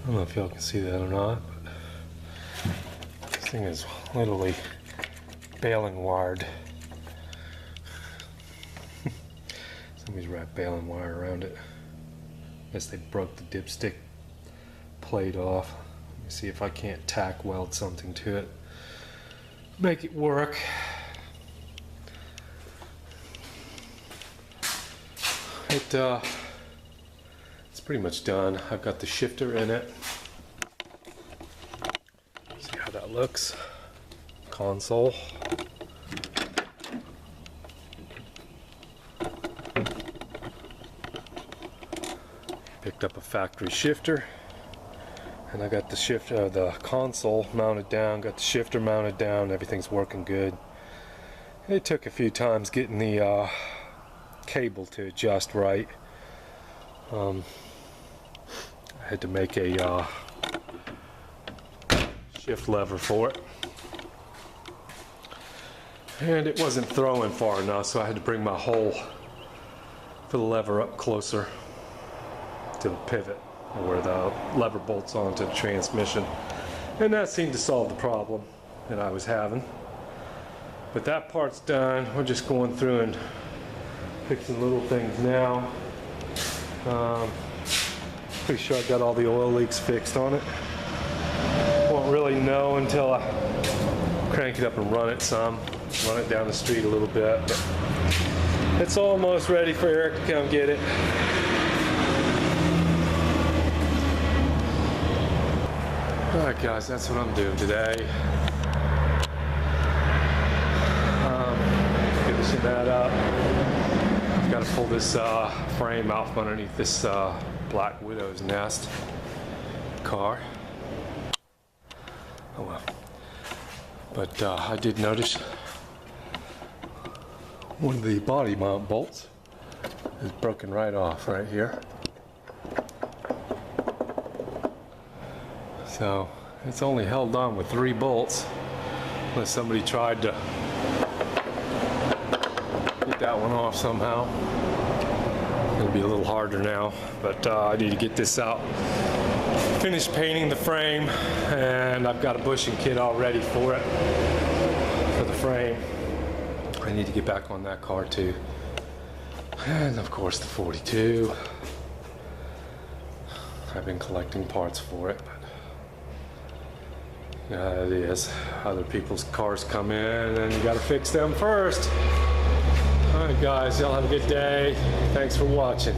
I don't know if y'all can see that or not, but this thing is literally baling wired. Somebody's wrapped baling wire around it. Guess they broke the dipstick plate off. Let me see if I can't tack weld something to it. Make it work. It's pretty much done. I've got the shifter in it. See how that looks. Console. Picked up a factory shifter, and I got the shifter, the console mounted down, got the shifter mounted down, everything's working good. It took a few times getting the cable to adjust right. I had to make a shift lever for it, and it wasn't throwing far enough, so I had to bring my hole for the lever up closer to the pivot where the lever bolts onto the transmission, and that seemed to solve the problem that I was having. But that part's done. We're just going through and fixing little things now. Pretty sure I got all the oil leaks fixed on it. Won't really know until I crank it up and run it some, run it down the street a little bit, but it's almost ready for Eric to come get it. Alright guys, that's what I'm doing today. Finishing that up. I've got to pull this frame out from underneath this Black Widow's nest car. Oh well. But I did notice one of the body mount bolts is broken right off right here. So it's only held on with 3 bolts, unless somebody tried to get that one off somehow. It'll be a little harder now, but I need to get this out. Finish painting the frame, and I've got a bushing kit all ready for it, for the frame. I need to get back on that car too. And of course the 42. I've been collecting parts for it, but yeah, it is. Other people's cars come in and you gotta fix them first. Alright guys, y'all have a good day. Thanks for watching.